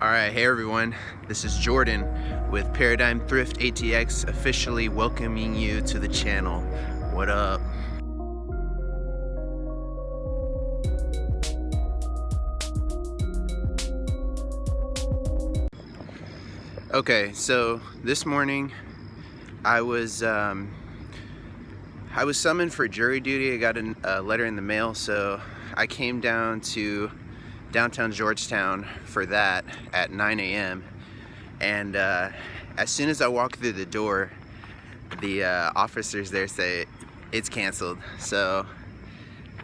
Alright, hey everyone, this is Jordan with ParadigmThriftATX officially welcoming you to the channel. What up? Okay, so this morning I was summoned for jury duty. I got a letter in the mail, so I came down to downtown Georgetown for that at 9 a.m. and as soon as I walk through the door, the officers there say it's canceled. So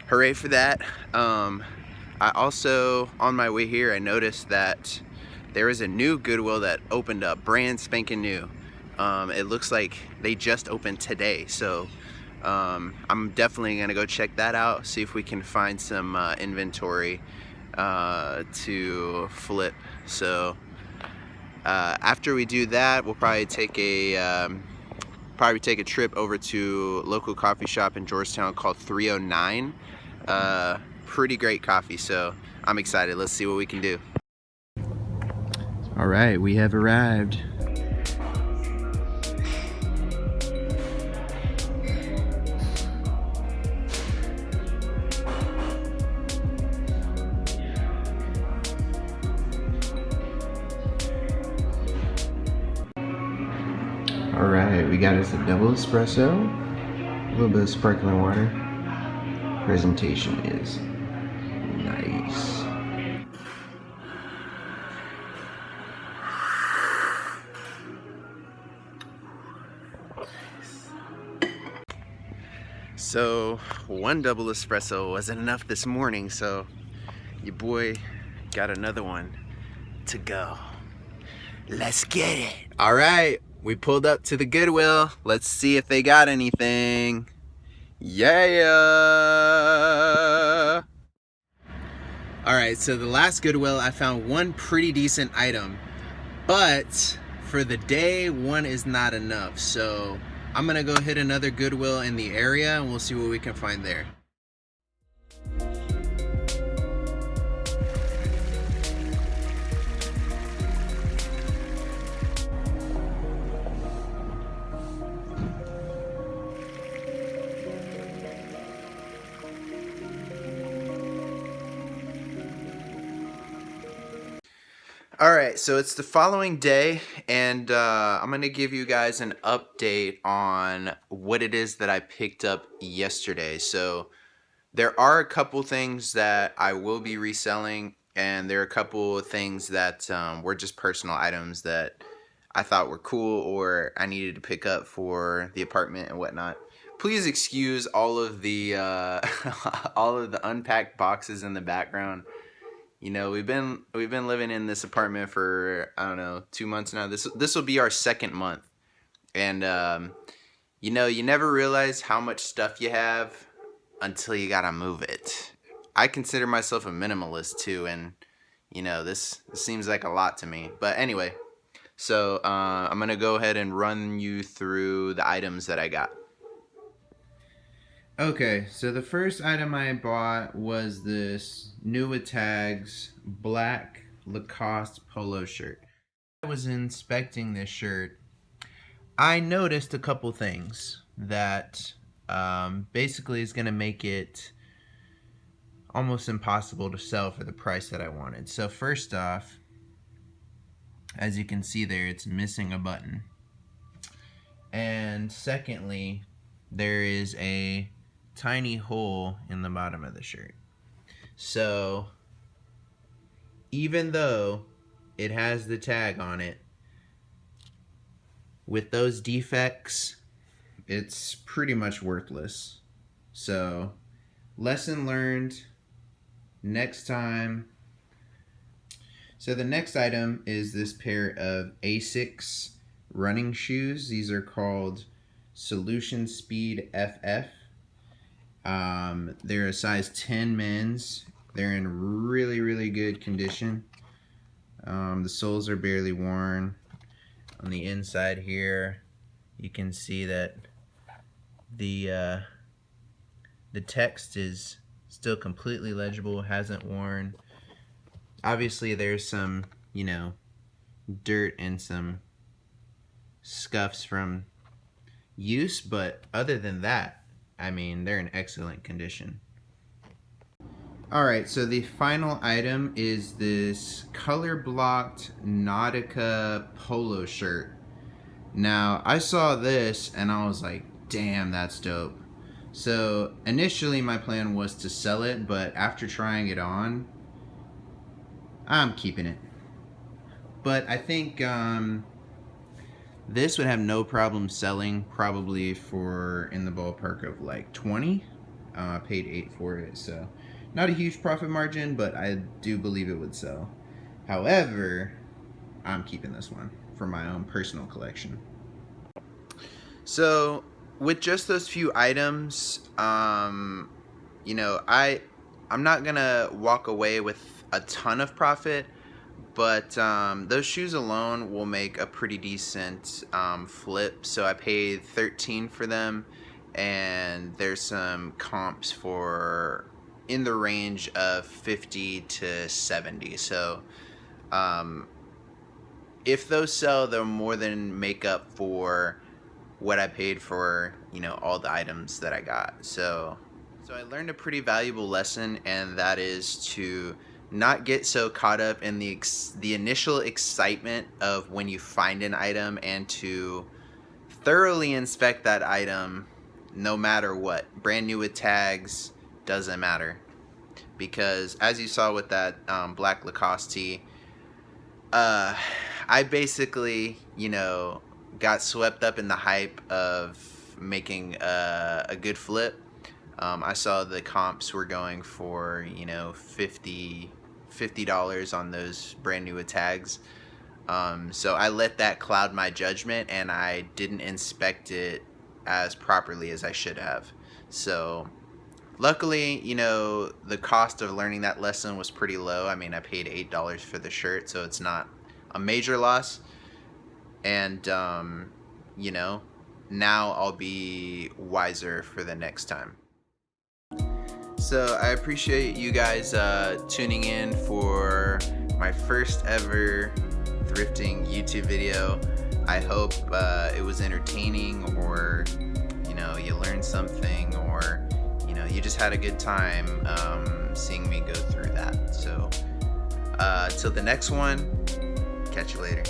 hooray for that. I also, on my way here, I noticed that there is a new Goodwill that opened up, brand spanking new. It looks like they just opened today, so I'm definitely gonna go check that out, see if we can find some inventory to flip. So after we do that, we'll probably take a trip over to a local coffee shop in Georgetown called 309. Pretty great coffee, so I'm excited. Let's see what we can do. All right, we have arrived. Alright, we got us a double espresso, a little bit of sparkling water. Presentation is nice. So, one double espresso wasn't enough this morning, so your boy got another one to go. Let's get it. Alright. We pulled up to the Goodwill. Let's see if they got anything. Yeah. Alright, so the last Goodwill, I found one pretty decent item. But for the day, one is not enough. So I'm gonna go hit another Goodwill in the area and we'll see what we can find there. Alright, so it's the following day, and I'm going to give you guys an update on what it is that I picked up yesterday. So there are a couple things that I will be reselling, and there are a couple of things that were just personal items that I thought were cool or I needed to pick up for the apartment and whatnot. Please excuse all of the all of the unpacked boxes in the background. You know, we've been living in this apartment for, I don't know, 2 months now. This will be our second month. And you know, you never realize how much stuff you have until you gotta move it. I consider myself a minimalist too, and you know, this seems like a lot to me. But anyway, so I'm gonna go ahead and run you through the items that I got. Okay, so the first item I bought was this New with Tags black Lacoste polo shirt. I was inspecting this shirt. I noticed a couple things that basically is going to make it almost impossible to sell for the price that I wanted. So first off, as you can see there, it's missing a button. And secondly, there is a tiny hole in the bottom of the shirt. So even though it has the tag on it, with those defects, it's pretty much worthless. So lesson learned, next time. So the next item is this pair of Asics running shoes. These are called Solution Speed FF. They're a size 10 men's. They're in really good condition. The soles are barely worn. On the inside here, you can see that the text is still completely legible, hasn't worn. Obviously there's some, you know, dirt and some scuffs from use, but other than that, I mean, they're in excellent condition. Alright, so the final item is this color blocked Nautica polo shirt. Now, I saw this and I was like, damn, that's dope. So initially my plan was to sell it, but after trying it on, I'm keeping it. But I think this would have no problem selling, probably for in the ballpark of like 20. I paid 8 for it, so not a huge profit margin, but I do believe it would sell. However, I'm keeping this one for my own personal collection. So with just those few items, you know, I'm not gonna walk away with a ton of profit, but those shoes alone will make a pretty decent flip. So I paid 13 for them, and there's some comps for in the range of 50 to 70. So if those sell, they'll more than make up for what I paid for, you know, all the items that I got. So I learned a pretty valuable lesson, and that is to not get so caught up in the initial excitement of when you find an item, and to thoroughly inspect that item no matter what. Brand new with tags, doesn't matter. Because as you saw with that black Lacoste tee, I basically, you know, got swept up in the hype of making a good flip. I saw the comps were going for, you know, $50 on those brand new with tags. So I let that cloud my judgment, and I didn't inspect it as properly as I should have. So luckily, you know, the cost of learning that lesson was pretty low. I mean, I paid $8 for the shirt, so it's not a major loss. And, you know, now I'll be wiser for the next time. So I appreciate you guys tuning in for my first ever thrifting YouTube video. I hope it was entertaining, or, you know, you learned something, or, you know, you just had a good time seeing me go through that. So till the next one, catch you later.